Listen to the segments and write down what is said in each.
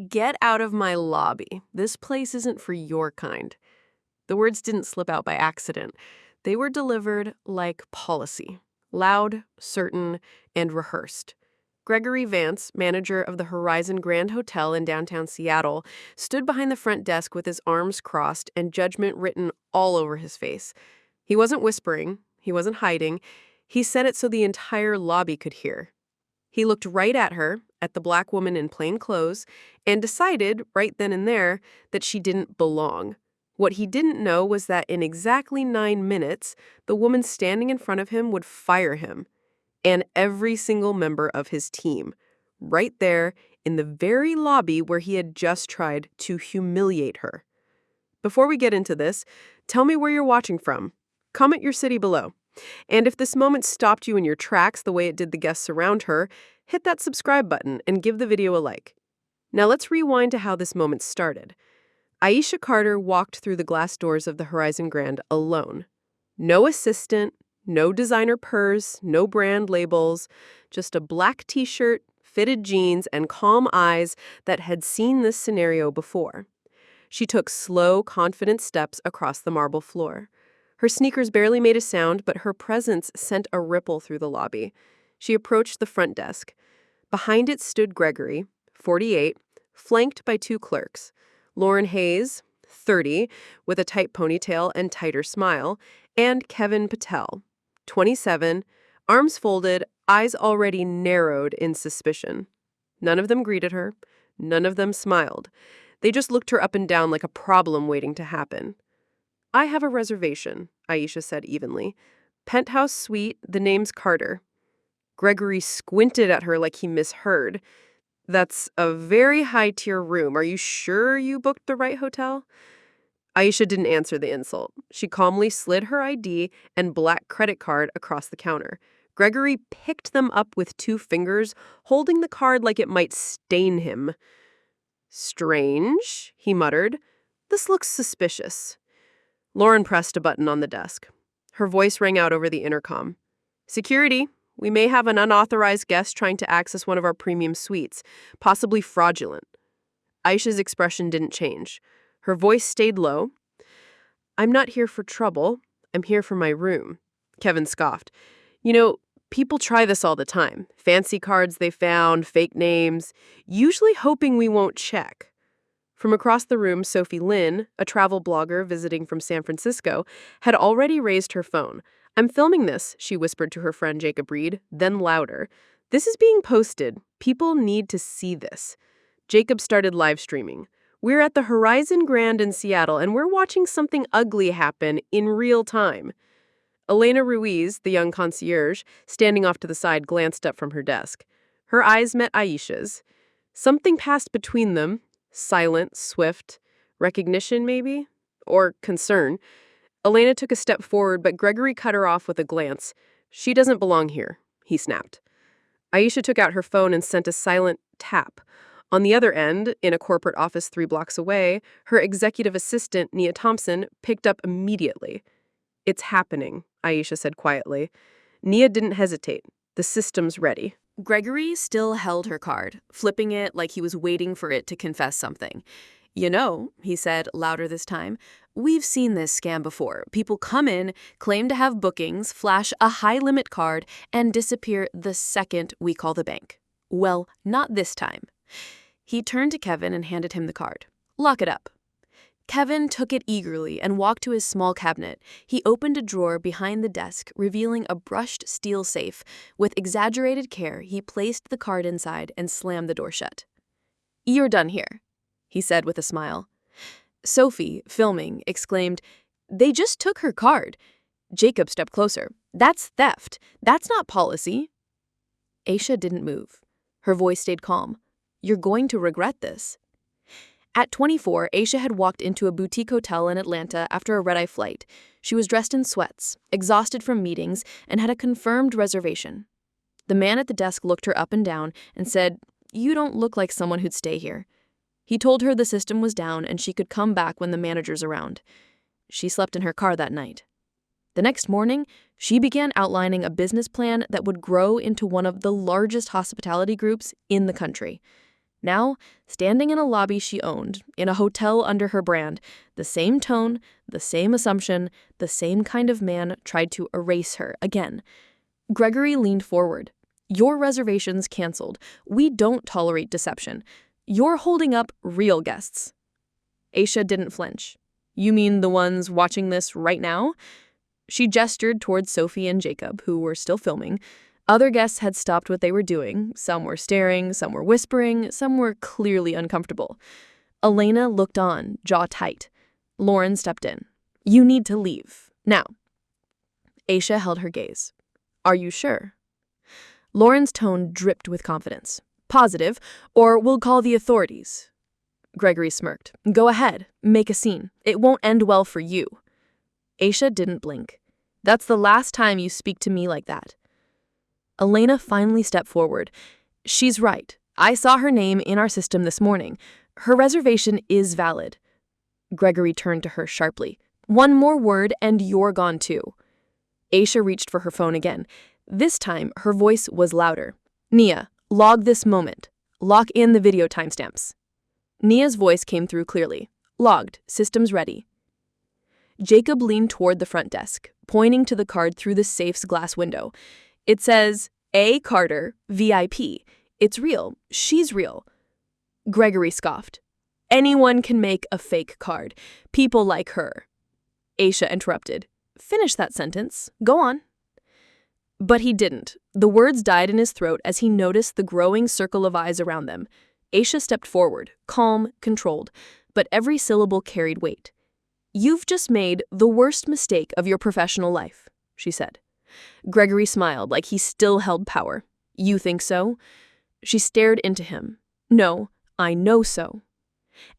"Get out of my lobby. This place isn't for your kind." The words didn't slip out by accident. They were delivered like policy, loud, certain, and rehearsed. Gregory Vance, manager of the Horizon Grand Hotel in downtown Seattle, stood behind the front desk with his arms crossed and judgment written all over his face. He wasn't whispering. He wasn't hiding. He said it so the entire lobby could hear. He looked right at her, at the black woman in plain clothes, and decided, right then and there, that she didn't belong. What he didn't know was that in exactly 9 minutes, the woman standing in front of him would fire him and every single member of his team, right there in the very lobby where he had just tried to humiliate her. Before we get into this, tell me where you're watching from. Comment your city below. And if this moment stopped you in your tracks the way it did the guests around her, hit that subscribe button and give the video a like. Now let's rewind to how this moment started. Aisha Carter walked through the glass doors of the Horizon Grand alone. No assistant, no designer purse, no brand labels, just a black t-shirt, fitted jeans, and calm eyes that had seen this scenario before. She took slow, confident steps across the marble floor. Her sneakers barely made a sound, but her presence sent a ripple through the lobby. She approached the front desk. Behind it stood Gregory, 48, flanked by 2 clerks. Lauren Hayes, 30, with a tight ponytail and tighter smile, and Kevin Patel, 27, arms folded, eyes already narrowed in suspicion. None of them greeted her. None of them smiled. They just looked her up and down like a problem waiting to happen. "I have a reservation," Aisha said evenly. "Penthouse suite, the name's Carter." Gregory squinted at her like he misheard. "That's a very high-tier room. Are you sure you booked the right hotel?" Aisha didn't answer the insult. She calmly slid her ID and black credit card across the counter. Gregory picked them up with 2 fingers, holding the card like it might stain him. "Strange," he muttered. "This looks suspicious." Lauren pressed a button on the desk. Her voice rang out over the intercom. "Security, we may have an unauthorized guest trying to access one of our premium suites, possibly fraudulent." Aisha's expression didn't change. Her voice stayed low. "I'm not here for trouble. I'm here for my room." Kevin scoffed. "You know, people try this all the time. Fancy cards they found, fake names, usually hoping we won't check." From across the room, Sophie Lynn, a travel blogger visiting from San Francisco, had already raised her phone. "I'm filming this," she whispered to her friend Jacob Reed, then louder. "This is being posted. People need to see this." Jacob started live streaming. "We're at the Horizon Grand in Seattle, and we're watching something ugly happen in real time." Elena Ruiz, the young concierge, standing off to the side, glanced up from her desk. Her eyes met Aisha's. Something passed between them, silent, swift. Recognition, maybe? Or concern. Elena took a step forward, but Gregory cut her off with a glance. "She doesn't belong here," he snapped. Aisha took out her phone and sent a silent tap. On the other end, in a corporate office 3 blocks away, her executive assistant, Nia Thompson, picked up immediately. "It's happening," Aisha said quietly. Nia didn't hesitate. "The system's ready." Gregory still held her card, flipping it like he was waiting for it to confess something. "You know," he said, louder this time, "we've seen this scam before. People come in, claim to have bookings, flash a high-limit card, and disappear the second we call the bank. Well, not this time." He turned to Kevin and handed him the card. "Lock it up." Kevin took it eagerly and walked to his small cabinet. He opened a drawer behind the desk, revealing a brushed steel safe. With exaggerated care, he placed the card inside and slammed the door shut. "You're done here," he said with a smile. Sophie, filming, exclaimed, "They just took her card." Jacob stepped closer. "That's theft. That's not policy." Aisha didn't move. Her voice stayed calm. "You're going to regret this." At 24, Aisha had walked into a boutique hotel in Atlanta after a red-eye flight. She was dressed in sweats, exhausted from meetings, and had a confirmed reservation. The man at the desk looked her up and down and said, "You don't look like someone who'd stay here." He told her the system was down and she could come back when the manager's around. She slept in her car that night. The next morning, she began outlining a business plan that would grow into one of the largest hospitality groups in the country. Now, standing in a lobby she owned, in a hotel under her brand, the same tone, the same assumption, the same kind of man tried to erase her again. Gregory leaned forward. Your reservation's canceled. We don't tolerate deception. You're holding up real guests. Aisha didn't flinch. You mean the ones watching this right now? She gestured towards Sophie and Jacob, who were still filming. Other guests had stopped what they were doing. Some were staring, some were whispering, some were clearly uncomfortable. Elena looked on, jaw tight. Lauren stepped in. You need to leave. Now. Aisha held her gaze. Are you sure? Lauren's tone dripped with confidence. Positive, or we'll call the authorities. Gregory smirked. Go ahead, make a scene. It won't end well for you. Aisha didn't blink. That's the last time you speak to me like that. Elena finally stepped forward. She's right. I saw her name in our system this morning. Her reservation is valid. Gregory turned to her sharply. One more word and you're gone too. Aisha reached for her phone again. This time, her voice was louder. Nia, log this moment. Lock in the video timestamps. Nia's voice came through clearly. Logged. Systems ready. Jacob leaned toward the front desk, pointing to the card through the safe's glass window. It says, A. Carter, VIP. It's real. She's real. Gregory scoffed. Anyone can make a fake card. People like her. Aisha interrupted. Finish that sentence. Go on. But he didn't. The words died in his throat as he noticed the growing circle of eyes around them. Aisha stepped forward, calm, controlled, but every syllable carried weight. You've just made the worst mistake of your professional life, she said. Gregory smiled like he still held power. You think so? She stared into him. No, I know so.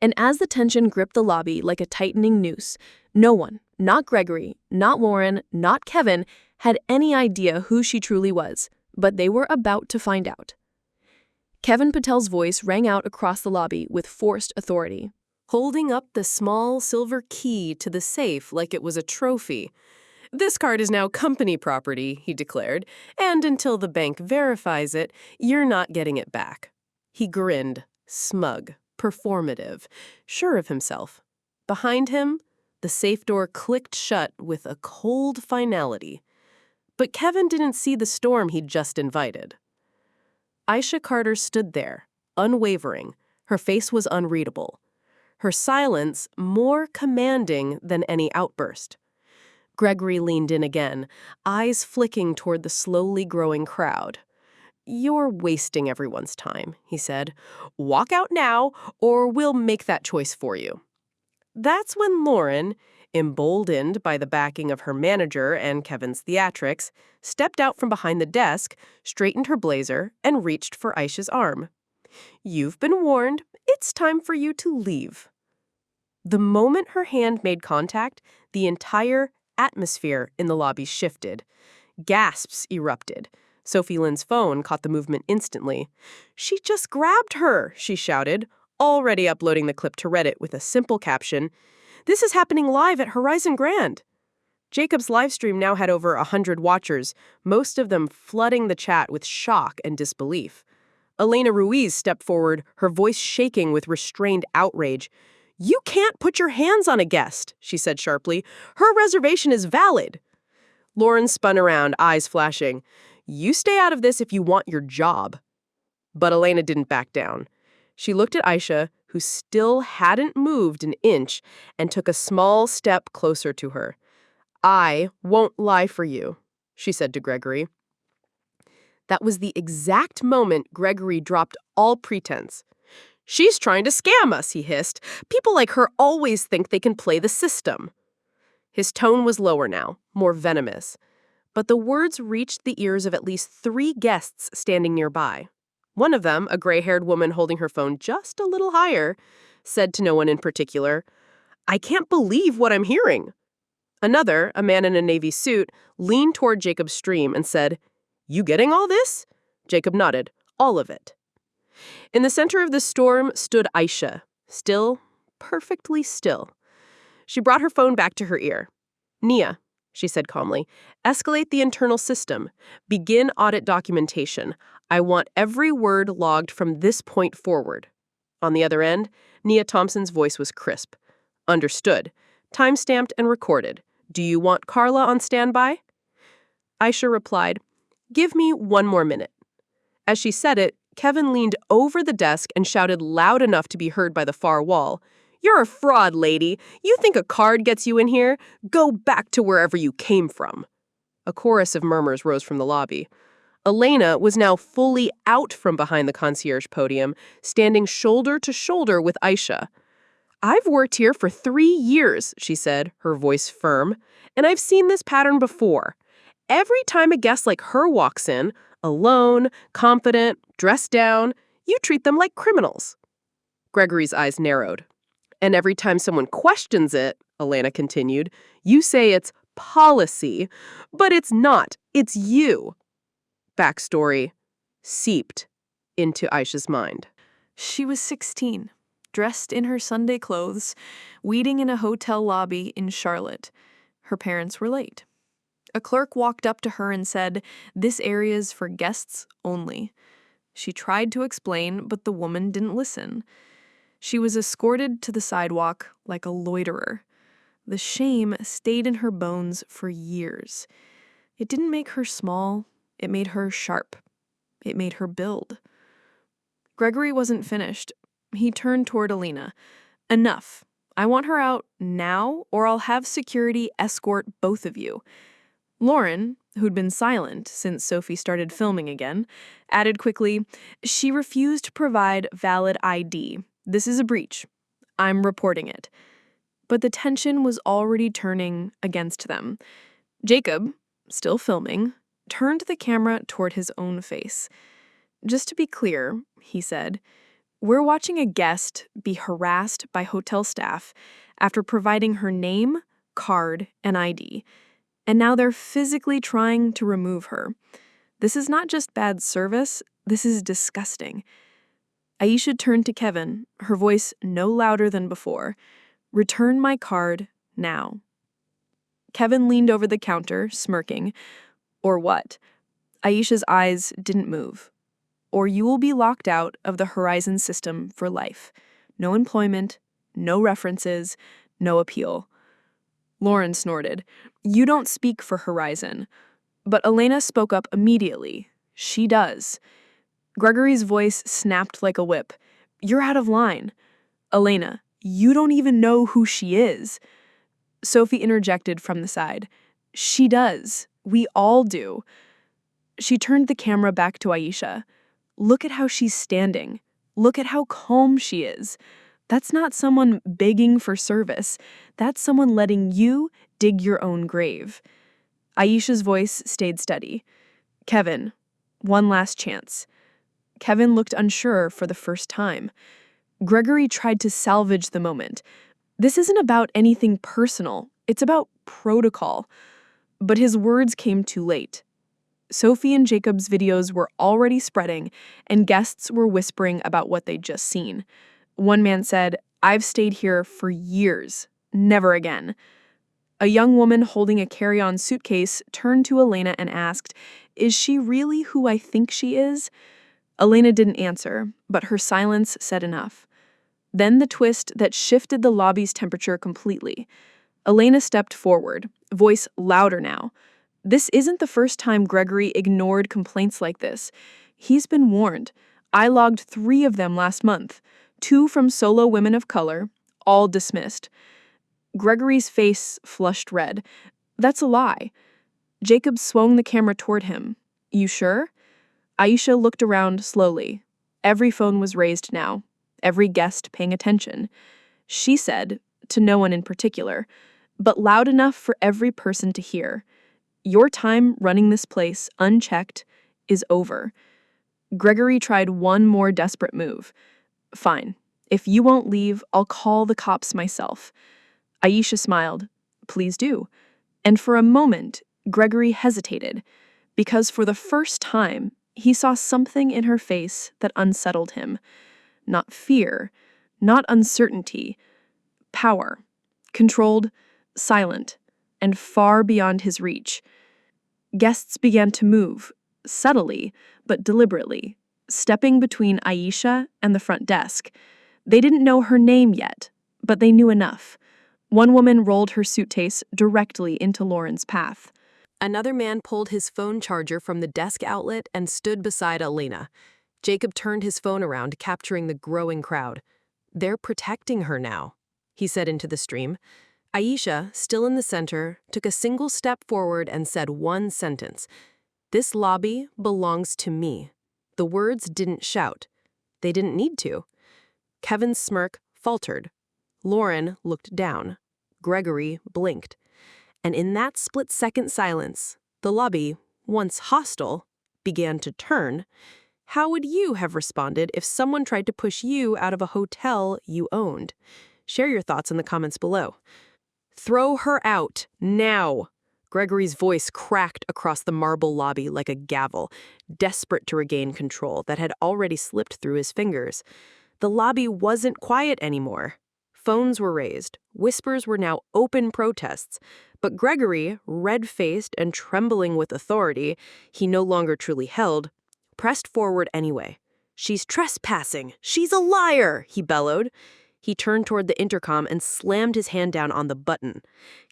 And as the tension gripped the lobby like a tightening noose, no one, not Gregory, not Lauren, not Kevin, had any idea who she truly was, but they were about to find out. Kevin Patel's voice rang out across the lobby with forced authority. Holding up the small silver key to the safe like it was a trophy. This card is now company property, he declared, and until the bank verifies it, you're not getting it back. He grinned, smug, performative, sure of himself. Behind him, the safe door clicked shut with a cold finality. But Kevin didn't see the storm he'd just invited. Aisha Carter stood there, unwavering. Her face was unreadable. Her silence more commanding than any outburst. Gregory leaned in again, eyes flicking toward the slowly growing crowd. You're wasting everyone's time, he said. Walk out now, or we'll make that choice for you. That's when Lauren, emboldened by the backing of her manager and Kevin's theatrics, stepped out from behind the desk, straightened her blazer, and reached for Aisha's arm. You've been warned. It's time for you to leave. The moment her hand made contact, the entire atmosphere in the lobby shifted. Gasps erupted. Sophie Lynn's phone caught the movement instantly. She just grabbed her, she shouted, already uploading the clip to Reddit with a simple caption, This is happening live at Horizon Grand. Jacob's livestream now had over 100 watchers, most of them flooding the chat with shock and disbelief. Elena Ruiz stepped forward, her voice shaking with restrained outrage. You can't put your hands on a guest, she said sharply. Her reservation is valid. Lauren spun around, eyes flashing. You stay out of this if you want your job. But Elena didn't back down. She looked at Aisha, who still hadn't moved an inch, and took a small step closer to her. I won't lie for you, she said to Gregory. That was the exact moment Gregory dropped all pretense. She's trying to scam us, he hissed. People like her always think they can play the system. His tone was lower now, more venomous. But the words reached the ears of at least 3 guests standing nearby. One of them, a gray-haired woman holding her phone just a little higher, said to no one in particular, I can't believe what I'm hearing. Another, a man in a navy suit, leaned toward Jacob's stream and said, You getting all this? Jacob nodded, all of it. In the center of the storm stood Aisha, still, perfectly still. She brought her phone back to her ear. Nia, she said calmly, escalate the internal system. Begin audit documentation. I want every word logged from this point forward. On the other end, Nia Thompson's voice was crisp. Understood. Time-stamped and recorded. Do you want Carla on standby? Aisha replied, Give me 1 more minute. As she said it, Kevin leaned over the desk and shouted loud enough to be heard by the far wall. You're a fraud, lady. You think a card gets you in here? Go back to wherever you came from. A chorus of murmurs rose from the lobby. Elena was now fully out from behind the concierge podium, standing shoulder to shoulder with Aisha. I've worked here for 3 years, she said, her voice firm, and I've seen this pattern before. Every time a guest like her walks in, alone, confident, dressed down, you treat them like criminals. Gregory's eyes narrowed. And every time someone questions it, Elena continued, you say it's policy, but it's not. It's you. Backstory seeped into Aisha's mind. She was 16, dressed in her Sunday clothes, waiting in a hotel lobby in Charlotte. Her parents were late. A clerk walked up to her and said, "This area's for guests only." She tried to explain, but the woman didn't listen. She was escorted to the sidewalk like a loiterer. The shame stayed in her bones for years. It didn't make her small. It made her sharp. It made her build. Gregory wasn't finished. He turned toward Alina. Enough. I want her out now, or I'll have security escort both of you. Lauren, who'd been silent since Sophie started filming again, added quickly, she refused to provide valid ID. This is a breach. I'm reporting it. But the tension was already turning against them. Jacob, still filming, turned the camera toward his own face. Just to be clear, he said, we're watching a guest be harassed by hotel staff after providing her name, card, and ID. And now they're physically trying to remove her. This is not just bad service, this is disgusting. Aisha turned to Kevin, her voice no louder than before. Return my card now. Kevin leaned over the counter, smirking. Or what? Aisha's eyes didn't move. Or you will be locked out of the Horizon system for life. No employment, no references, no appeal. Lauren snorted. You don't speak for Horizon. But Elena spoke up immediately. She does. Gregory's voice snapped like a whip. You're out of line. Elena, you don't even know who she is. Sophie interjected from the side. She does. We all do. She turned the camera back to Aisha. Look at how she's standing. Look at how calm she is. That's not someone begging for service. That's someone letting you dig your own grave. Aisha's voice stayed steady. Kevin, one last chance. Kevin looked unsure for the first time. Gregory tried to salvage the moment. This isn't about anything personal. It's about protocol. But his words came too late. Sophie and Jacob's videos were already spreading, and guests were whispering about what they'd just seen. One man said, I've stayed here for years. Never again. A young woman holding a carry-on suitcase turned to Elena and asked, Is she really who I think she is? Elena didn't answer, but her silence said enough. Then the twist that shifted the lobby's temperature completely. Elena stepped forward, voice louder now. This isn't the first time Gregory ignored complaints like this. He's been warned. I logged 3 of them last month, 2 from solo women of color, all dismissed. Gregory's face flushed red. That's a lie. Jacob swung the camera toward him. You sure? Aisha looked around slowly. Every phone was raised now, every guest paying attention. She said, to no one in particular, but loud enough for every person to hear, your time running this place unchecked is over. Gregory tried one more desperate move. Fine. If you won't leave, I'll call the cops myself. Aisha smiled. Please do. And for a moment, Gregory hesitated, because for the first time, he saw something in her face that unsettled him. Not fear, not uncertainty. Power. Controlled, silent, and far beyond his reach. Guests began to move, subtly but deliberately, stepping between Aisha and the front desk. They didn't know her name yet, but they knew enough. One woman rolled her suitcase directly into Lauren's path. Another man pulled his phone charger from the desk outlet and stood beside Elena. Jacob turned his phone around, capturing the growing crowd. "They're protecting her now," he said into the stream. Aisha, still in the center, took a single step forward and said one sentence. "This lobby belongs to me." The words didn't shout. They didn't need to. Kevin's smirk faltered. Lauren looked down. Gregory blinked. And in that split-second silence, the lobby, once hostile, began to turn. How would you have responded if someone tried to push you out of a hotel you owned? Share your thoughts in the comments below. "Throw her out, now!" Gregory's voice cracked across the marble lobby like a gavel, desperate to regain control that had already slipped through his fingers. The lobby wasn't quiet anymore. Phones were raised. Whispers were now open protests. But Gregory, red-faced and trembling with authority he no longer truly held, pressed forward anyway. "She's trespassing! She's a liar!" he bellowed. He turned toward the intercom and slammed his hand down on the button.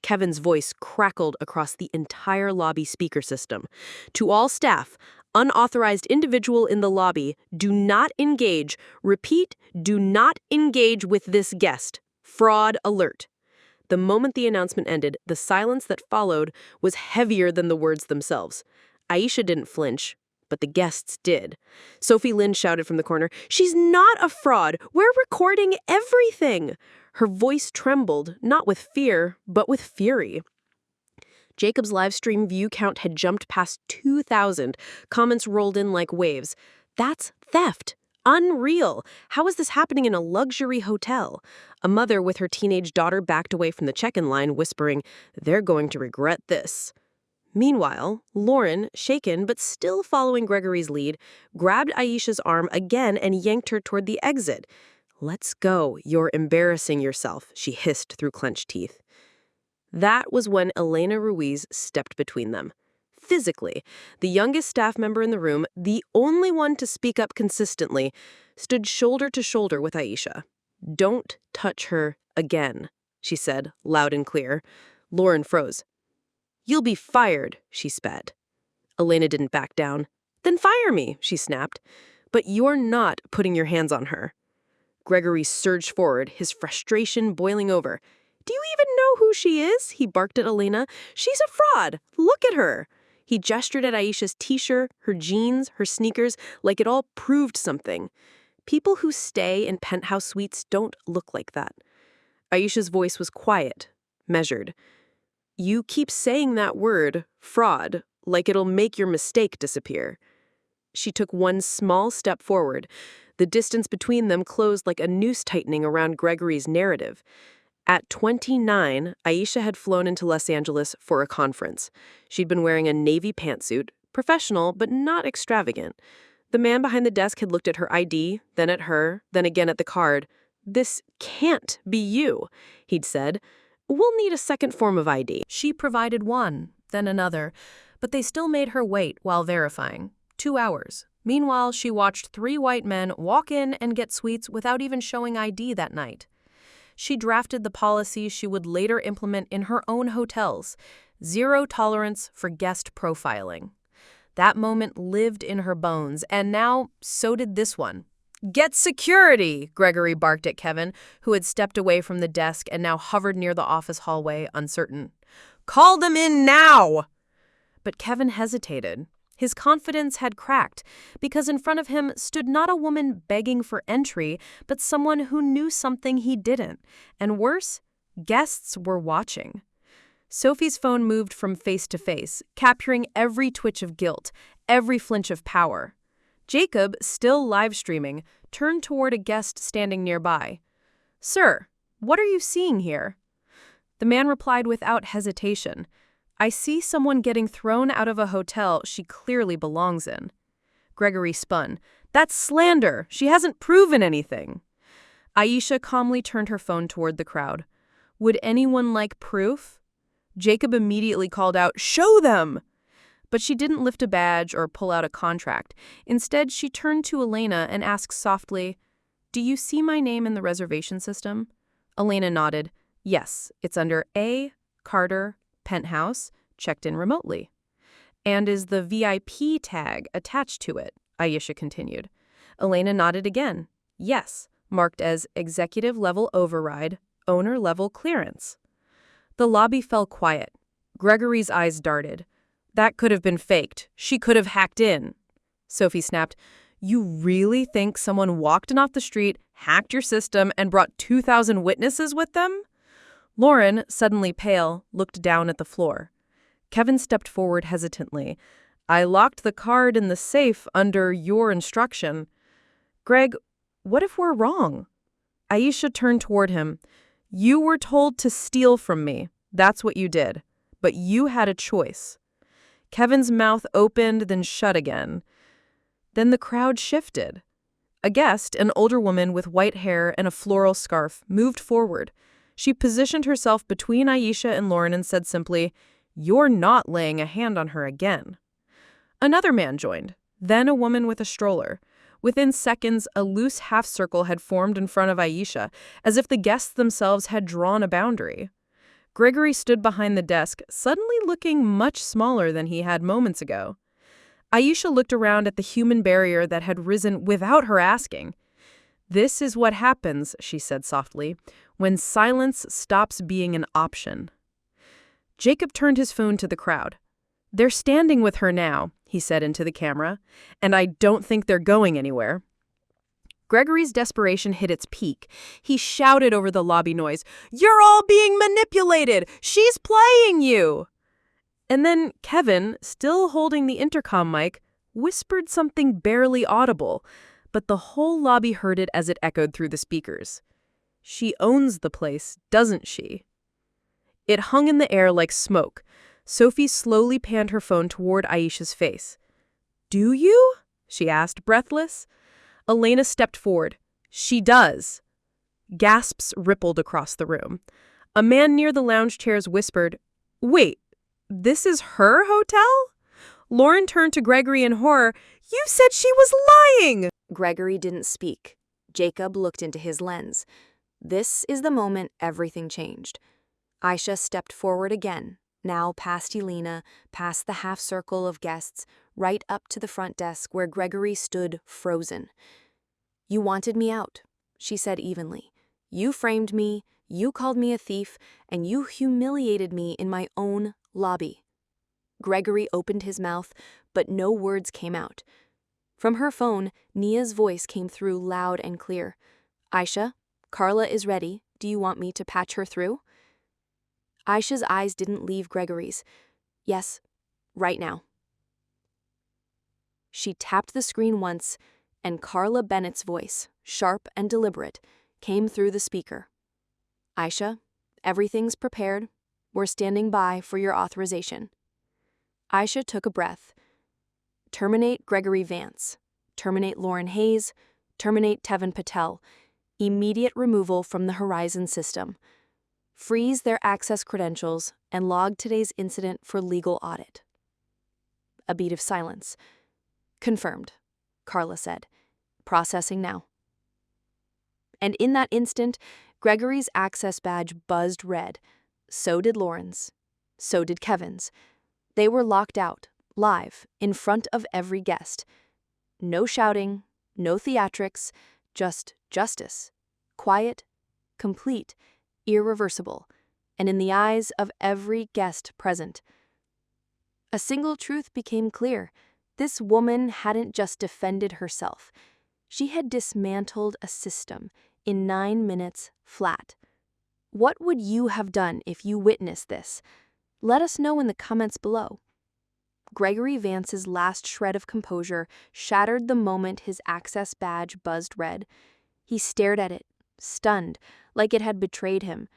Kevin's voice crackled across the entire lobby speaker system. "To all staff, unauthorized individual in the lobby, do not engage. Repeat, do not engage with this guest. Fraud alert." The moment the announcement ended, the silence that followed was heavier than the words themselves. Aisha didn't flinch, but the guests did. Sophie Lynn shouted from the corner, "She's not a fraud! We're recording everything!" Her voice trembled, not with fear, but with fury. Jacob's livestream view count had jumped past 2,000. Comments rolled in like waves. "That's theft! Unreal! How is this happening in a luxury hotel?" A mother with her teenage daughter backed away from the check-in line, whispering, "They're going to regret this." Meanwhile, Lauren, shaken but still following Gregory's lead, grabbed Aisha's arm again and yanked her toward the exit. "Let's go. You're embarrassing yourself," she hissed through clenched teeth. That was when Elena Ruiz stepped between them. Physically, the youngest staff member in the room, the only one to speak up consistently, stood shoulder to shoulder with Aisha. "Don't touch her again," she said, loud and clear. Lauren froze. "You'll be fired," she spat. Elena didn't back down. "Then fire me," she snapped. "But you're not putting your hands on her." Gregory surged forward, his frustration boiling over. "Do you even know who she is?" he barked at Elena. "She's a fraud. Look at her." He gestured at Aisha's t-shirt, her jeans, her sneakers, like it all proved something. People who stay in penthouse suites don't look like that. Aisha's voice was quiet, measured. "You keep saying that word, fraud, like it'll make your mistake disappear." She took one small step forward. The distance between them closed like a noose tightening around Gregory's narrative. At 29, Aisha had flown into Los Angeles for a conference. She'd been wearing a navy pantsuit, professional but not extravagant. The man behind the desk had looked at her ID, then at her, then again at the card. "This can't be you," he'd said. "We'll need a second form of ID." She provided one, then another, but they still made her wait while verifying. 2 hours. Meanwhile, she watched 3 white men walk in and get suites without even showing ID that night. She drafted the policies she would later implement in her own hotels. 0 tolerance for guest profiling. That moment lived in her bones, and now so did this one. "Get security!" Gregory barked at Kevin, who had stepped away from the desk and now hovered near the office hallway, uncertain. "Call them in now!" But Kevin hesitated. His confidence had cracked, because in front of him stood not a woman begging for entry, but someone who knew something he didn't. And worse, guests were watching. Sophie's phone moved from face to face, capturing every twitch of guilt, every flinch of power. Jacob, still live streaming, turned toward a guest standing nearby. "Sir, what are you seeing here?" The man replied without hesitation. "I see someone getting thrown out of a hotel she clearly belongs in." Gregory spun. "That's slander. She hasn't proven anything." Aisha calmly turned her phone toward the crowd. "Would anyone like proof?" Jacob immediately called out, "Show them!" But she didn't lift a badge or pull out a contract. Instead, she turned to Elena and asked softly, Do you see my name in the reservation system? Elena nodded. Yes, it's under A. Carter, Penthouse, checked in remotely. And is the VIP tag attached to it? Aisha continued. Elena nodded again. Yes, marked as executive level override, owner level clearance. The lobby fell quiet. Gregory's eyes darted. That could have been faked. She could have hacked in. Sophie snapped. You really think someone walked in off the street, hacked your system, and brought 2,000 witnesses with them? Lauren, suddenly pale, looked down at the floor. Kevin stepped forward hesitantly. I locked the card in the safe under your instruction. Greg, what if we're wrong? Aisha turned toward him. You were told to steal from me. That's what you did. But you had a choice. Kevin's mouth opened, then shut again. Then the crowd shifted. A guest, an older woman with white hair and a floral scarf, moved forward. She positioned herself between Aisha and Lauren and said simply, You're not laying a hand on her again. Another man joined, then a woman with a stroller. Within seconds, a loose half-circle had formed in front of Aisha, as if the guests themselves had drawn a boundary. Gregory stood behind the desk, suddenly looking much smaller than he had moments ago. Aisha looked around at the human barrier that had risen without her asking. This is what happens, she said softly, when silence stops being an option. Jacob turned his phone to the crowd. They're standing with her now, he said into the camera, and I don't think they're going anywhere. Gregory's desperation hit its peak. He shouted over the lobby noise, You're all being manipulated! She's playing you! And then Kevin, still holding the intercom mic, whispered something barely audible, but the whole lobby heard it as it echoed through the speakers. She owns the place, doesn't she? It hung in the air like smoke. Sophie slowly panned her phone toward Aisha's face. Do you? She asked, breathless. Elena stepped forward. She does. Gasps rippled across the room. A man near the lounge chairs whispered, Wait, this is her hotel? Lauren turned to Gregory in horror. You said she was lying! Gregory didn't speak. Jacob looked into his lens. This is the moment everything changed. Aisha stepped forward again, now past Elena, past the half-circle of guests, right up to the front desk where Gregory stood frozen. You wanted me out, she said evenly. You framed me, you called me a thief, and you humiliated me in my own lobby. Gregory opened his mouth, but no words came out. From her phone, Nia's voice came through loud and clear. Aisha, Carla is ready. Do you want me to patch her through? Aisha's eyes didn't leave Gregory's. Yes, right now. She tapped the screen once, and Carla Bennett's voice, sharp and deliberate, came through the speaker. Aisha, everything's prepared. We're standing by for your authorization. Aisha took a breath. Terminate Gregory Vance. Terminate Lauren Hayes. Terminate Tevin Patel. Immediate removal from the Horizon system. Freeze their access credentials and log today's incident for legal audit. A beat of silence. Confirmed, Carla said. Processing now. And in that instant, Gregory's access badge buzzed red. So did Lauren's. So did Kevin's. They were locked out, live, in front of every guest. No shouting, no theatrics, just justice. Quiet, complete, irreversible, and in the eyes of every guest present. A single truth became clear. This woman hadn't just defended herself. She had dismantled a system in 9 minutes flat. What would you have done if you witnessed this? Let us know in the comments below. Gregory Vance's last shred of composure shattered the moment his access badge buzzed red. He stared at it, stunned, like it had betrayed him.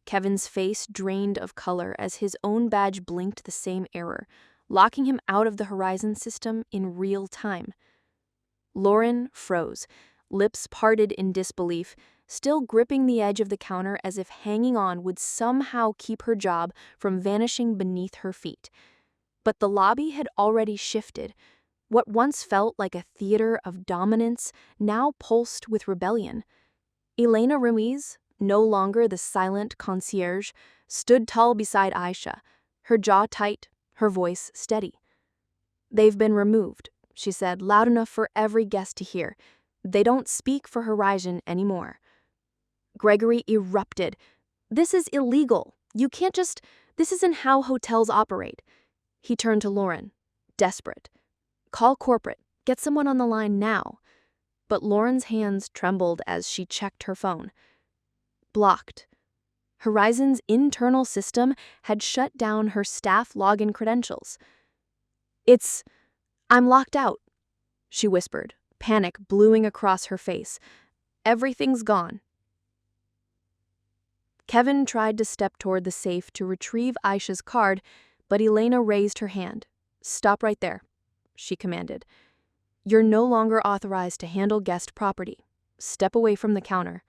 Kevin's face drained of color as his own badge blinked the same error, locking him out of the Horizon system in real time. Lauren froze, lips parted in disbelief, still gripping the edge of the counter as if hanging on would somehow keep her job from vanishing beneath her feet. But the lobby had already shifted. What once felt like a theater of dominance now pulsed with rebellion. Elena Ruiz, no longer the silent concierge, stood tall beside Aisha, her jaw tight, her voice steady. "They've been removed," she said, loud enough for every guest to hear. "They don't speak for Horizon anymore." Gregory erupted. "This is illegal. You can't just... This isn't how hotels operate." He turned to Lauren, desperate. "Call corporate. Get someone on the line now." But Lauren's hands trembled as she checked her phone. Blocked. Horizon's internal system had shut down her staff login credentials. I'm locked out," she whispered, panic bluing across her face. "Everything's gone." Kevin tried to step toward the safe to retrieve Aisha's card, but Elena raised her hand. "Stop right there," she commanded. "You're no longer authorized to handle guest property. Step away from the counter."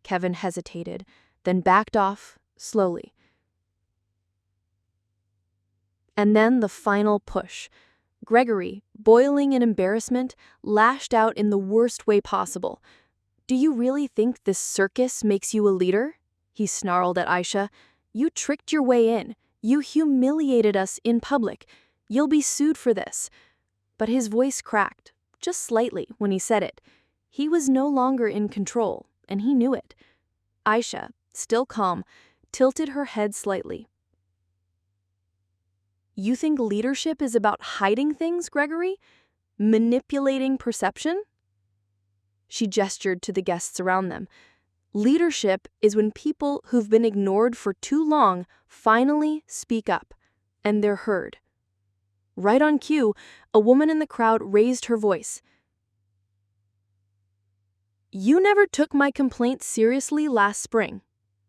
Kevin hesitated, then backed off, slowly. And then the final push. Gregory, boiling in embarrassment, lashed out in the worst way possible. "Do you really think this circus makes you a leader?" he snarled at Aisha. "You tricked your way in. You humiliated us in public. You'll be sued for this." But his voice cracked, just slightly, when he said it. He was no longer in control, and he knew it. Aisha, still calm, tilted her head slightly. "You think leadership is about hiding things, Gregory? Manipulating perception?" She gestured to the guests around them. "Leadership is when people who've been ignored for too long finally speak up, and they're heard." Right on cue, a woman in the crowd raised her voice. "You never took my complaint seriously last spring,"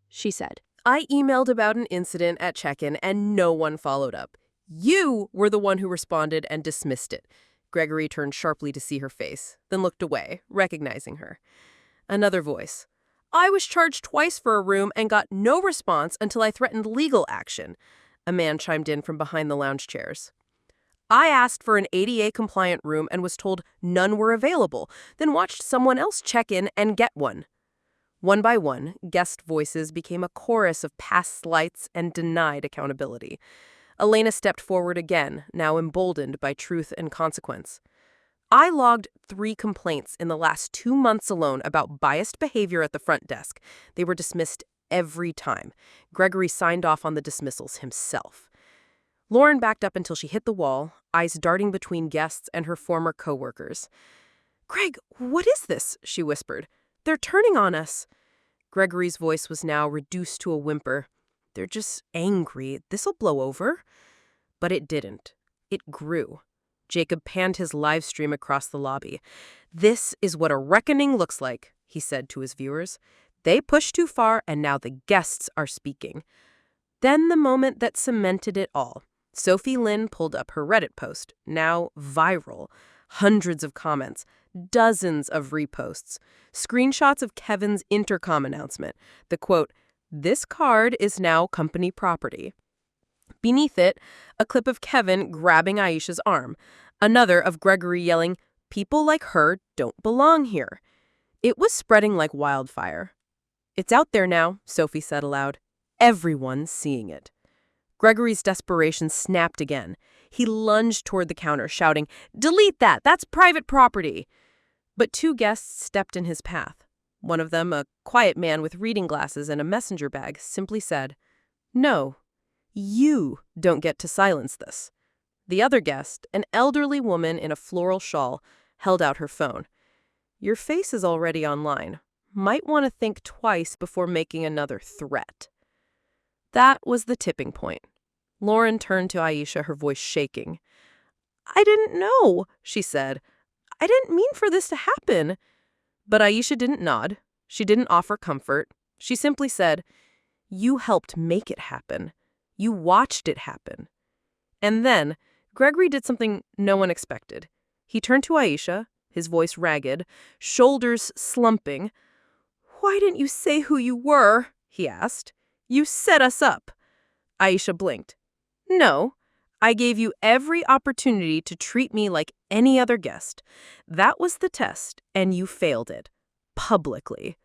she said. I emailed about an incident at check-in and no one followed up. You were the one who responded and dismissed it." Gregory turned sharply to see her face, then looked away, recognizing her. Another voice. "I was charged twice for a room and got no response until I threatened legal action." A man chimed in from behind the lounge chairs. "I asked for an ADA-compliant room and was told none were available, then watched someone else check in and get one." One by one, guest voices became a chorus of past slights and denied accountability. Elena stepped forward again, now emboldened by truth and consequence. "I logged 3 complaints in the last 2 months alone about biased behavior at the front desk. They were dismissed every time." Gregory signed off on the dismissals himself. Lauren backed up until she hit the wall, eyes darting between guests and her former co-workers. "Greg, what is this?" she whispered. "They're turning on us." Gregory's voice was now reduced to a whimper. "They're just angry. This'll blow over." But it didn't. It grew. Jacob panned his live stream across the lobby. "This is what a reckoning looks like," he said to his viewers. "They pushed too far, and now the guests are speaking." Then the moment that cemented it all. Sophie Lynn pulled up her Reddit post, now viral. Hundreds of comments, dozens of reposts, screenshots of Kevin's intercom announcement. The quote, "This card is now company property." Beneath it, a clip of Kevin grabbing Aisha's arm. Another of Gregory yelling, "People like her don't belong here." It was spreading like wildfire. "It's out there now," Sophie said aloud. "Everyone's seeing it." Gregory's desperation snapped again. He lunged toward the counter, shouting, "Delete that! That's private property!" But 2 guests stepped in his path. One of them, a quiet man with reading glasses and a messenger bag, simply said, "No, you don't get to silence this." The other guest, an elderly woman in a floral shawl, held out her phone. "Your face is already online. Might want to think twice before making another threat." That was the tipping point. Lauren turned to Aisha, her voice shaking. "I didn't know," she said. "I didn't mean for this to happen." But Aisha didn't nod. She didn't offer comfort. She simply said, "You helped make it happen. You watched it happen." And then Gregory did something no one expected. He turned to Aisha, his voice ragged, shoulders slumping. "Why didn't you say who you were?" he asked. "You set us up." Aisha blinked. "No, I gave you every opportunity to treat me like any other guest. That was the test, and you failed it. Publicly.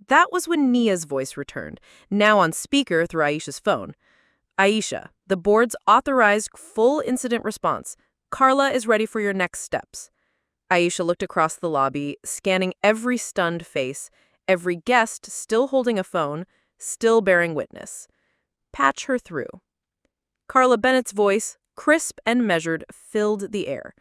That was when Nia's voice returned, now on speaker through Aisha's phone. Aisha, the board's authorized full incident response. Carla is ready for your next steps. Aisha looked across the lobby, scanning every stunned face, every guest still holding a phone, still bearing witness. Patch her through. Carla Bennett's voice, crisp and measured, filled the air.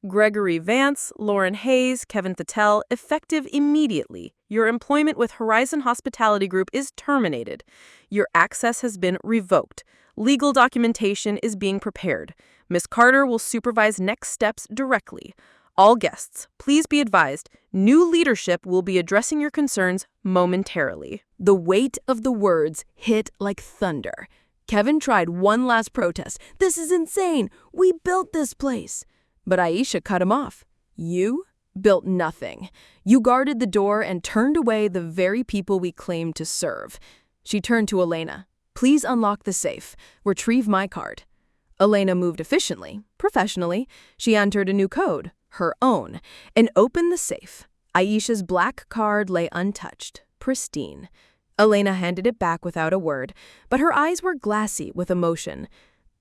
Gregory Vance, Lauren Hayes, Kevin Patel, effective immediately. Your employment with Horizon Hospitality Group is terminated. Your access has been revoked. Legal documentation is being prepared. Ms. Carter will supervise next steps directly. All guests, please be advised, new leadership will be addressing your concerns momentarily. The weight of the words hit like thunder. Kevin tried one last protest. This is insane. We built this place. But Aisha cut him off. You built nothing. You guarded the door and turned away the very people we claimed to serve. She turned to Elena. Please unlock the safe. Retrieve my card. Elena moved efficiently, professionally. She entered a new code, her own, and opened the safe. Aisha's black card lay untouched, pristine. Elena handed it back without a word, but her eyes were glassy with emotion.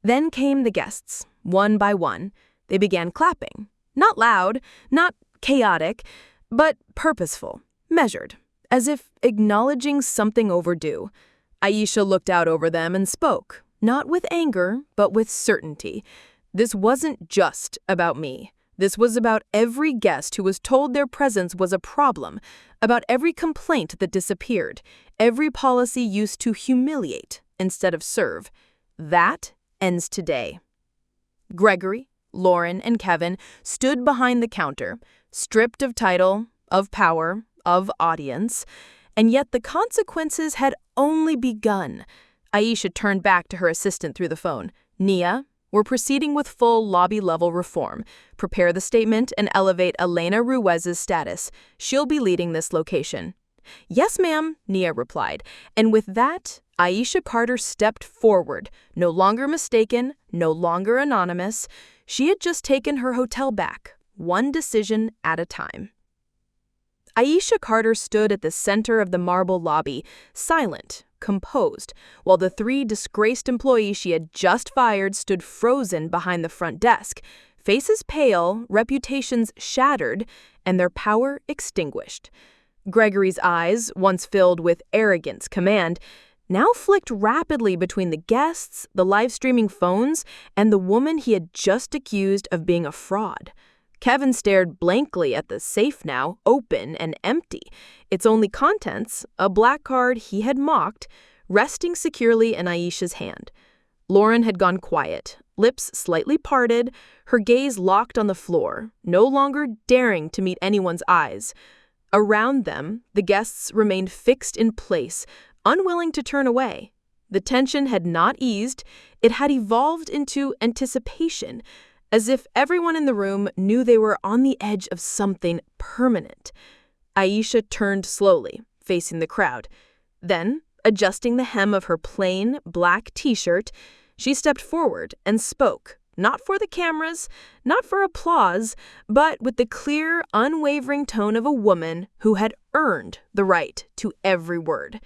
Then came the guests, one by one. They began clapping. Not loud, not chaotic, but purposeful, measured, as if acknowledging something overdue. Aisha looked out over them and spoke, not with anger, but with certainty. This wasn't just about me. This was about every guest who was told their presence was a problem, about every complaint that disappeared, every policy used to humiliate instead of serve. That ends today. Gregory, Lauren, and Kevin stood behind the counter, stripped of title, of power, of audience, and yet the consequences had only begun. Aisha turned back to her assistant through the phone. Nia, we're proceeding with full lobby-level reform. Prepare the statement and elevate Elena Ruiz's status. She'll be leading this location. Yes, ma'am, Nia replied. And with that, Aisha Carter stepped forward, no longer mistaken, no longer anonymous. She had just taken her hotel back, one decision at a time. Aisha Carter stood at the center of the marble lobby, silent, composed, while the three disgraced employees she had just fired stood frozen behind the front desk, faces pale, reputations shattered, and their power extinguished. Gregory's eyes, once filled with arrogant command, now flicked rapidly between the guests, the live-streaming phones, and the woman he had just accused of being a fraud. Kevin stared blankly at the safe now, open and empty. Its only contents, a black card he had mocked, resting securely in Aisha's hand. Lauren had gone quiet, lips slightly parted, her gaze locked on the floor, no longer daring to meet anyone's eyes. Around them, the guests remained fixed in place, unwilling to turn away. The tension had not eased, it had evolved into anticipation, as if everyone in the room knew they were on the edge of something permanent. Aisha turned slowly, facing the crowd. Then, adjusting the hem of her plain, black t-shirt, she stepped forward and spoke, not for the cameras, not for applause, but with the clear, unwavering tone of a woman who had earned the right to every word.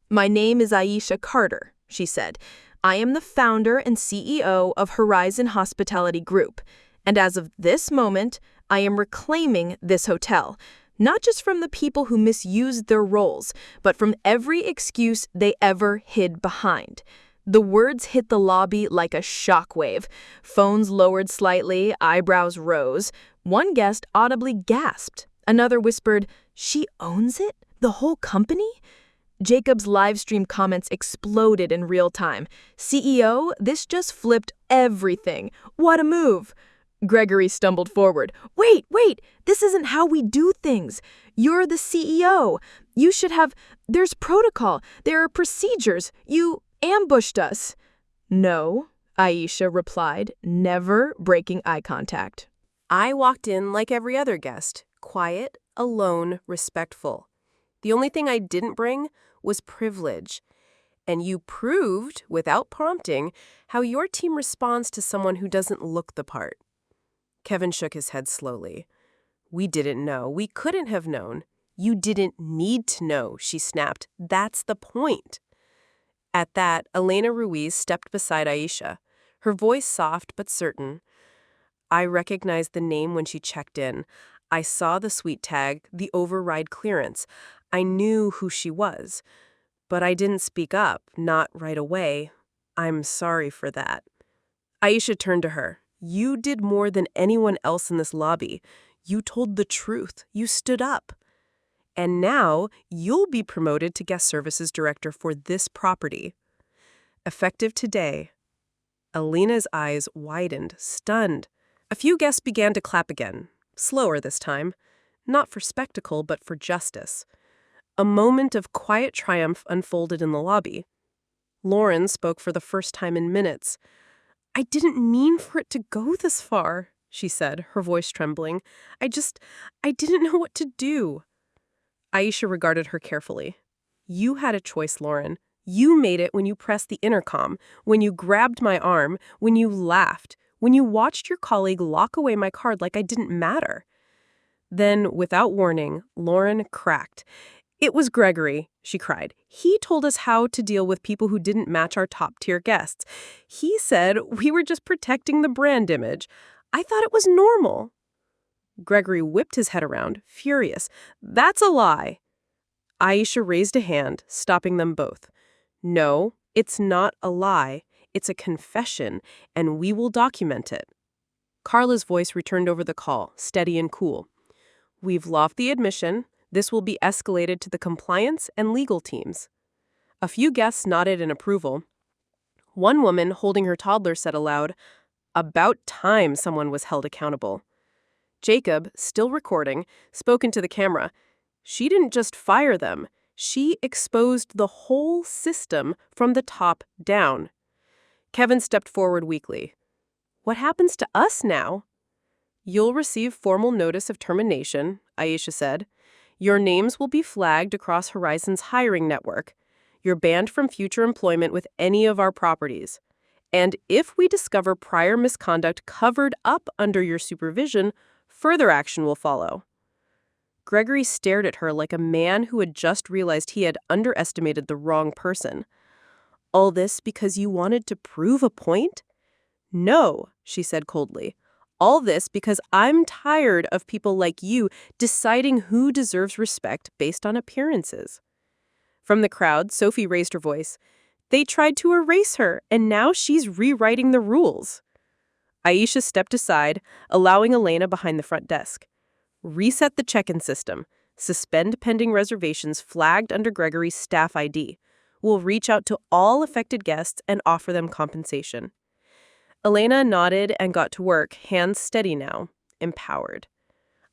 My name is Aisha Carter, she said. I am the founder and CEO of Horizon Hospitality Group, and as of this moment, I am reclaiming this hotel, not just from the people who misused their roles, but from every excuse they ever hid behind. The words hit the lobby like a shockwave. Phones lowered slightly, eyebrows rose. One guest audibly gasped. Another whispered, "She owns it? The whole company?" Jacob's live-stream comments exploded in real time. CEO, this just flipped everything. What a move. Gregory stumbled forward. Wait, this isn't how we do things. You're the CEO. You should have, there's protocol. There are procedures. You ambushed us. No, Aisha replied, never breaking eye contact. I walked in like every other guest, quiet, alone, respectful. The only thing I didn't bring was privilege. And you proved, without prompting, how your team responds to someone who doesn't look the part. Kevin shook his head slowly. We didn't know. We couldn't have known. You didn't need to know, she snapped. That's the point. At that, Elena Ruiz stepped beside Aisha, her voice soft but certain. I recognized the name when she checked in. I saw the suite tag, the override clearance. I knew who she was. But I didn't speak up, not right away. I'm sorry for that. Aisha turned to her. You did more than anyone else in this lobby. You told the truth. You stood up. And now you'll be promoted to guest services director for this property. Effective today. Elena's eyes widened, stunned. A few guests began to clap again, slower this time, not for spectacle but for justice. A moment of quiet triumph unfolded in the lobby. Lauren spoke for the first time in minutes. I didn't mean for it to go this far, she said, her voice trembling. I didn't know what to do. Aisha regarded her carefully. You had a choice, Lauren. You made it when you pressed the intercom, when you grabbed my arm, when you laughed, when you watched your colleague lock away my card like I didn't matter. Then, without warning, Lauren cracked. It was Gregory, she cried. He told us how to deal with people who didn't match our top-tier guests. He said we were just protecting the brand image. I thought it was normal. Gregory whipped his head around, furious. That's a lie. Aisha raised a hand, stopping them both. No, it's not a lie. It's a confession, and we will document it. Carla's voice returned over the call, steady and cool. We've lodged the admission. This will be escalated to the compliance and legal teams. A few guests nodded in approval. One woman, holding her toddler, said aloud, About time someone was held accountable. Jacob, still recording, spoke into the camera. She didn't just fire them. She exposed the whole system from the top down. Kevin stepped forward weakly. What happens to us now? You'll receive formal notice of termination, Aisha said. Your names will be flagged across Horizon's hiring network. You're banned from future employment with any of our properties. And if we discover prior misconduct covered up under your supervision, further action will follow. Gregory stared at her like a man who had just realized he had underestimated the wrong person. All this because you wanted to prove a point? No, she said coldly. All this because I'm tired of people like you deciding who deserves respect based on appearances. From the crowd, Sophie raised her voice. They tried to erase her, and now she's rewriting the rules. Aisha stepped aside, allowing Elena behind the front desk. Reset the check-in system. Suspend pending reservations flagged under Gregory's staff ID. We'll reach out to all affected guests and offer them compensation. Elena nodded and got to work, hands steady now, empowered.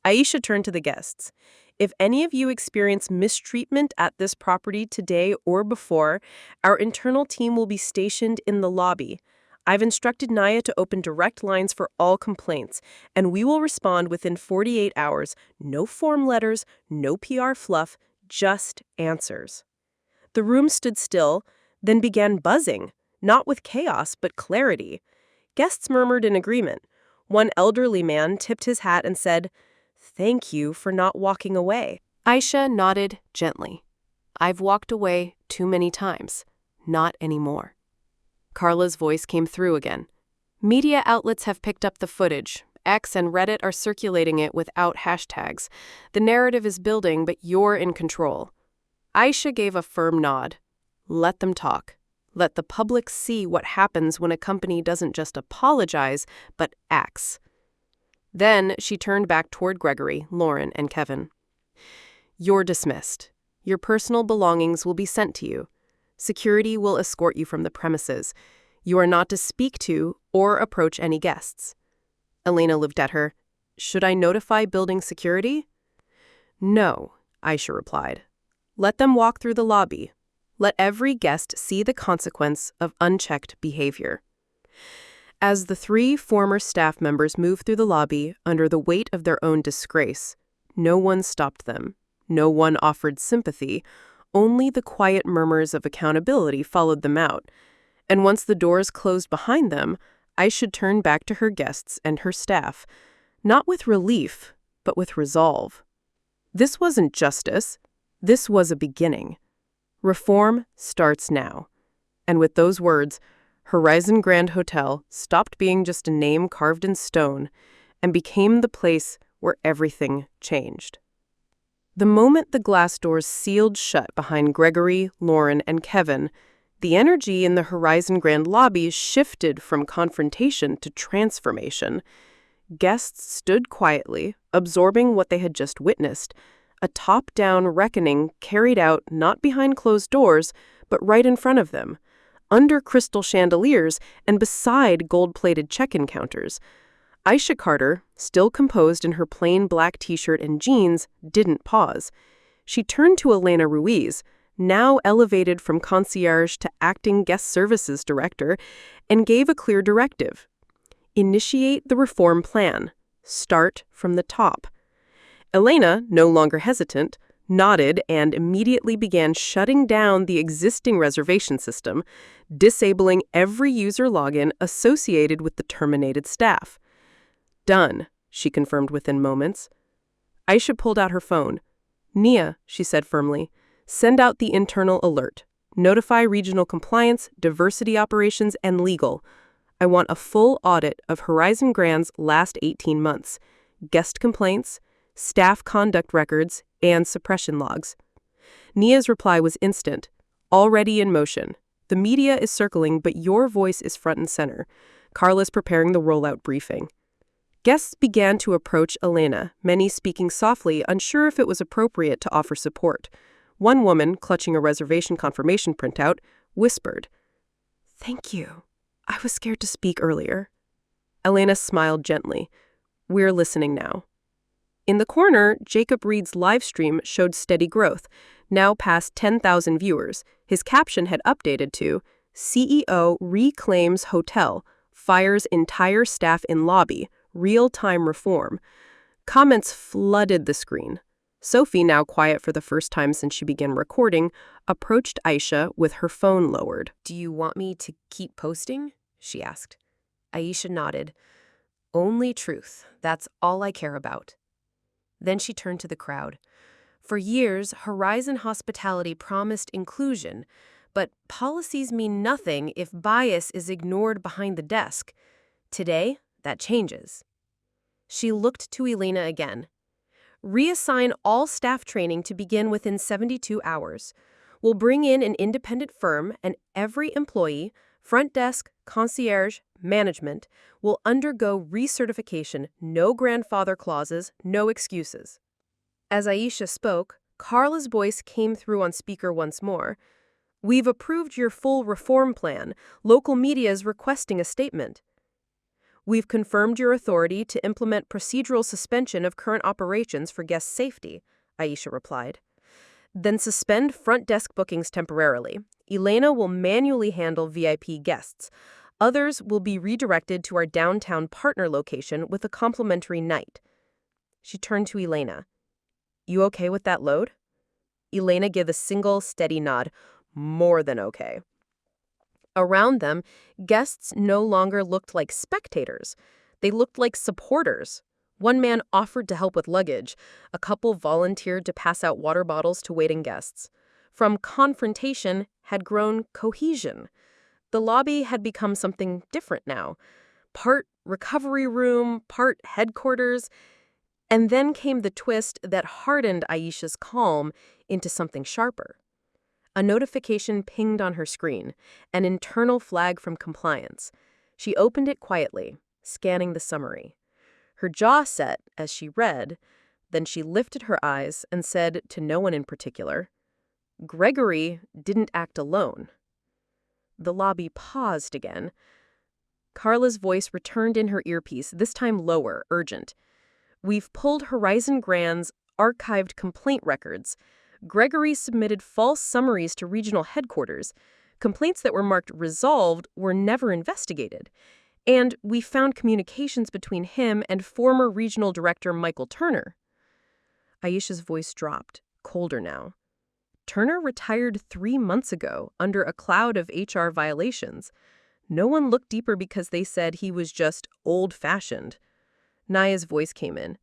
Aisha turned to the guests. If any of you experience mistreatment at this property today or before, our internal team will be stationed in the lobby. I've instructed Naya to open direct lines for all complaints, and we will respond within 48 hours. No form letters, no PR fluff, just answers. The room stood still, then began buzzing, not with chaos, but clarity. Guests murmured in agreement. One elderly man tipped his hat and said, Thank you for not walking away. Aisha nodded gently. I've walked away too many times. Not anymore. Carla's voice came through again. Media outlets have picked up the footage. X and Reddit are circulating it without hashtags. The narrative is building, but you're in control. Aisha gave a firm nod. Let them talk. Let the public see what happens when a company doesn't just apologize, but acts. Then she turned back toward Gregory, Lauren, and Kevin. You're dismissed. Your personal belongings will be sent to you. Security will escort you from the premises. You are not to speak to or approach any guests. Elena looked at her. Should I notify building security? No, Aisha replied. Let them walk through the lobby. Let every guest see the consequence of unchecked behavior. As the three former staff members moved through the lobby under the weight of their own disgrace, no one stopped them. No one offered sympathy, only the quiet murmurs of accountability followed them out. And once the doors closed behind them, Aisha turned back to her guests and her staff, not with relief, but with resolve. This wasn't justice. This was a beginning. Reform starts now. And with those words, Horizon Grand Hotel stopped being just a name carved in stone and became the place where everything changed. The moment the glass doors sealed shut behind Gregory, Lauren, and Kevin, the energy in the Horizon Grand lobby shifted from confrontation to transformation. Guests stood quietly, absorbing what they had just witnessed, a top-down reckoning carried out not behind closed doors, but right in front of them, under crystal chandeliers and beside gold-plated check-in counters. Aisha Carter, still composed in her plain black t-shirt and jeans, didn't pause. She turned to Elena Ruiz, now elevated from concierge to acting guest services director, and gave a clear directive. Initiate the reform plan. Start from the top. Elena, no longer hesitant, nodded and immediately began shutting down the existing reservation system, disabling every user login associated with the terminated staff. Done, she confirmed within moments. Aisha pulled out her phone. Nia, she said firmly, send out the internal alert. Notify regional compliance, diversity operations, and legal. I want a full audit of Horizon Grand's last 18 months. Guest complaints, staff conduct records, and suppression logs. Nia's reply was instant. Already in motion. The media is circling, but your voice is front and center. Carla's preparing the rollout briefing. Guests began to approach Elena, many speaking softly, unsure if it was appropriate to offer support. One woman, clutching a reservation confirmation printout, whispered, "Thank you. I was scared to speak earlier." Elena smiled gently. "We're listening now." In the corner, Jacob Reed's live stream showed steady growth, now past 10,000 viewers. His caption had updated to, "CEO reclaims hotel, fires entire staff in lobby, real-time reform." Comments flooded the screen. Sophie, now quiet for the first time since she began recording, approached Aisha with her phone lowered. "Do you want me to keep posting?" she asked. Aisha nodded. "Only truth. That's all I care about." Then she turned to the crowd. For years, Horizon Hospitality promised inclusion, but policies mean nothing if bias is ignored behind the desk. Today, that changes. She looked to Elena again. "Reassign all staff training to begin within 72 hours. We'll bring in an independent firm, and every employee, front desk, concierge, management, will undergo recertification, no grandfather clauses, no excuses." As Aisha spoke, Carla's voice came through on speaker once more. "We've approved your full reform plan. Local media is requesting a statement." "We've confirmed your authority to implement procedural suspension of current operations for guest safety," Aisha replied. "Then suspend front desk bookings temporarily. Elena will manually handle VIP guests. Others will be redirected to our downtown partner location with a complimentary night." She turned to Elena. "You okay with that load?" Elena gave a single, steady nod. "More than okay." Around them, guests no longer looked like spectators. They looked like supporters. One man offered to help with luggage. A couple volunteered to pass out water bottles to waiting guests. From confrontation had grown cohesion. The lobby had become something different now. Part recovery room, part headquarters. And then came the twist that hardened Aisha's calm into something sharper. A notification pinged on her screen, an internal flag from compliance. She opened it quietly, scanning the summary. Her jaw set as she read, then she lifted her eyes and said to no one in particular, "Gregory didn't act alone." The lobby paused again. Carla's voice returned in her earpiece, this time lower, urgent. "We've pulled Horizon Grand's archived complaint records. Gregory submitted false summaries to regional headquarters. Complaints that were marked resolved were never investigated. And we found communications between him and former regional director Michael Turner." Aisha's voice dropped, colder now. Turner retired 3 months ago under a cloud of HR violations. No one looked deeper because they said he was just old-fashioned. Naya's voice came in.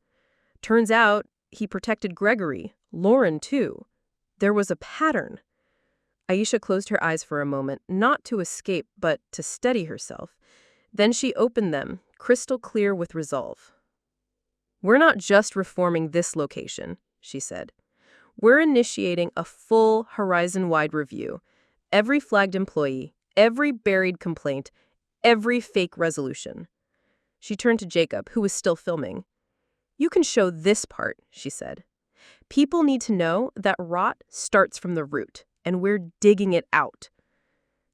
Turns out he protected Gregory, Lauren too. There was a pattern. Aisha closed her eyes for a moment, not to escape, but to steady herself. Then she opened them, crystal clear with resolve. "We're not just reforming this location," she said. "We're initiating a full horizon-wide review. Every flagged employee, every buried complaint, every fake resolution." She turned to Jacob, who was still filming. "You can show this part," she said. "People need to know that rot starts from the root, and we're digging it out."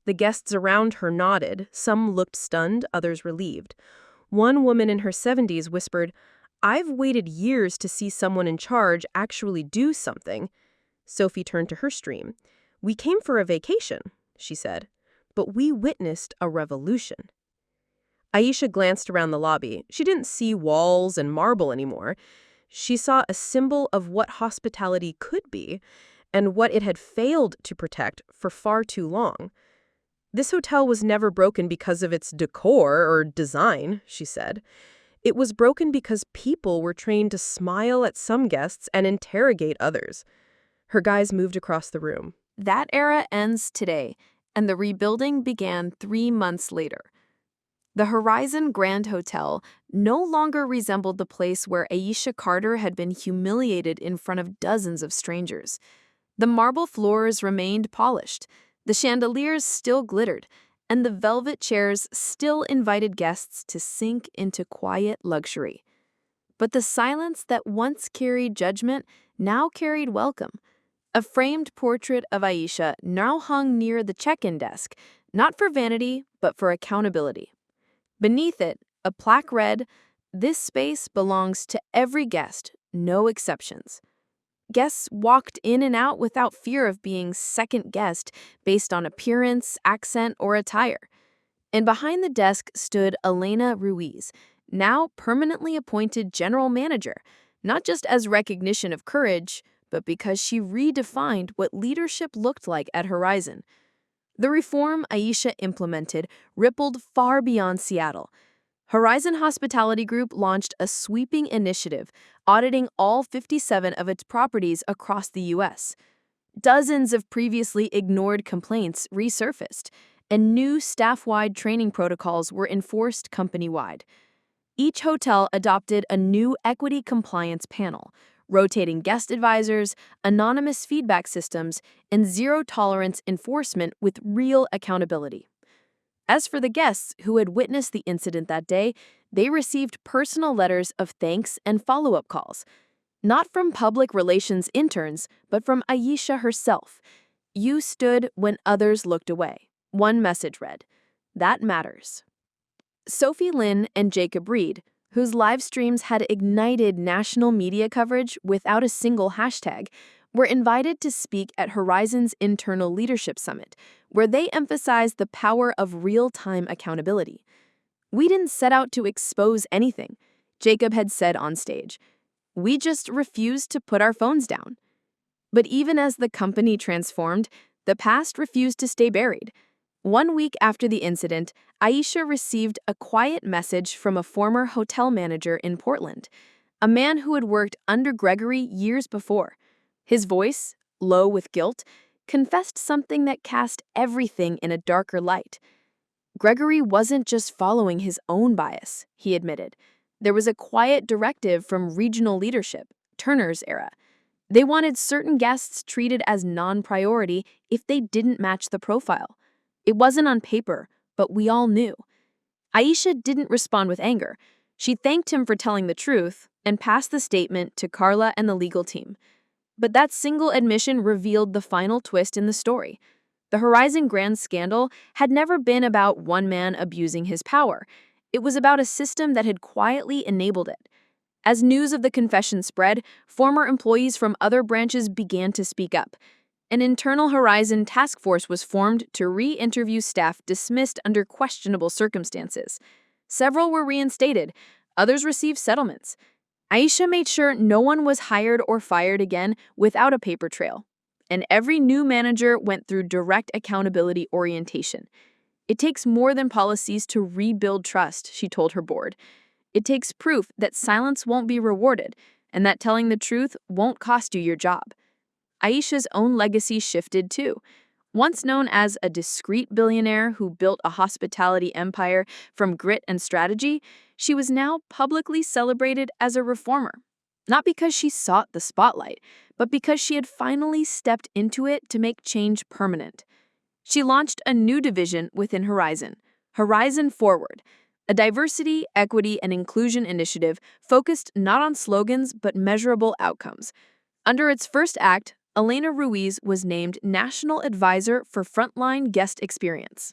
The guests around her nodded. Some looked stunned, others relieved. One woman in her 70s whispered, "I've waited years to see someone in charge actually do something." Sophie turned to her stream. "We came for a vacation," she said, "but we witnessed a revolution." Aisha glanced around the lobby. She didn't see walls and marble anymore. She saw a symbol of what hospitality could be and what it had failed to protect for far too long. "This hotel was never broken because of its decor or design," she said. "It was broken because people were trained to smile at some guests and interrogate others." Her guys moved across the room. That era ends today, and the rebuilding began 3 months later. The Horizon Grand Hotel no longer resembled the place where Aisha Carter had been humiliated in front of dozens of strangers. The marble floors remained polished, the chandeliers still glittered, and the velvet chairs still invited guests to sink into quiet luxury. But the silence that once carried judgment now carried welcome. A framed portrait of Aisha now hung near the check-in desk, not for vanity, but for accountability. Beneath it, a plaque read, "This space belongs to every guest, no exceptions." Guests walked in and out without fear of being second-guessed based on appearance, accent, or attire. And behind the desk stood Elena Ruiz, now permanently appointed general manager, not just as recognition of courage, but because she redefined what leadership looked like at Horizon. The reform Aisha implemented rippled far beyond Seattle. Horizon Hospitality Group launched a sweeping initiative auditing all 57 of its properties across the U.S. Dozens of previously ignored complaints resurfaced, and new staff-wide training protocols were enforced company-wide. Each hotel adopted a new equity compliance panel, rotating guest advisors, anonymous feedback systems, and zero-tolerance enforcement with real accountability. As for the guests who had witnessed the incident that day, they received personal letters of thanks and follow-up calls. Not from public relations interns, but from Aisha herself. "You stood when others looked away." One message read, "That matters." Sophie Lynn and Jacob Reed, whose live streams had ignited national media coverage without a single hashtag, were invited to speak at Horizon's Internal Leadership Summit, where they emphasized the power of real-time accountability. "We didn't set out to expose anything," Jacob had said on stage. "We just refused to put our phones down." But even as the company transformed, the past refused to stay buried. 1 week after the incident, Aisha received a quiet message from a former hotel manager in Portland, a man who had worked under Gregory years before. His voice, low with guilt, confessed something that cast everything in a darker light. Gregory wasn't just following his own bias, he admitted. There was a quiet directive from regional leadership, Turner's era. They wanted certain guests treated as non-priority if they didn't match the profile. It wasn't on paper, but we all knew. Aisha didn't respond with anger. She thanked him for telling the truth and passed the statement to Carla and the legal team. But that single admission revealed the final twist in the story. The Horizon Grand scandal had never been about one man abusing his power. It was about a system that had quietly enabled it. As news of the confession spread, former employees from other branches began to speak up. An internal Horizon task force was formed to re-interview staff dismissed under questionable circumstances. Several were reinstated, others received settlements. Aisha made sure no one was hired or fired again without a paper trail. and every new manager went through direct accountability orientation. It takes more than policies to rebuild trust, she told her board. It takes proof that silence won't be rewarded and that telling the truth won't cost you your job. Aisha's own legacy shifted too. Once known as a discreet billionaire who built a hospitality empire from grit and strategy, she was now publicly celebrated as a reformer. Not because she sought the spotlight, but because she had finally stepped into it to make change permanent. She launched a new division within Horizon, Horizon Forward, a diversity, equity, and inclusion initiative focused not on slogans but measurable outcomes. Under its first act, Elena Ruiz was named National Advisor for Frontline Guest Experience.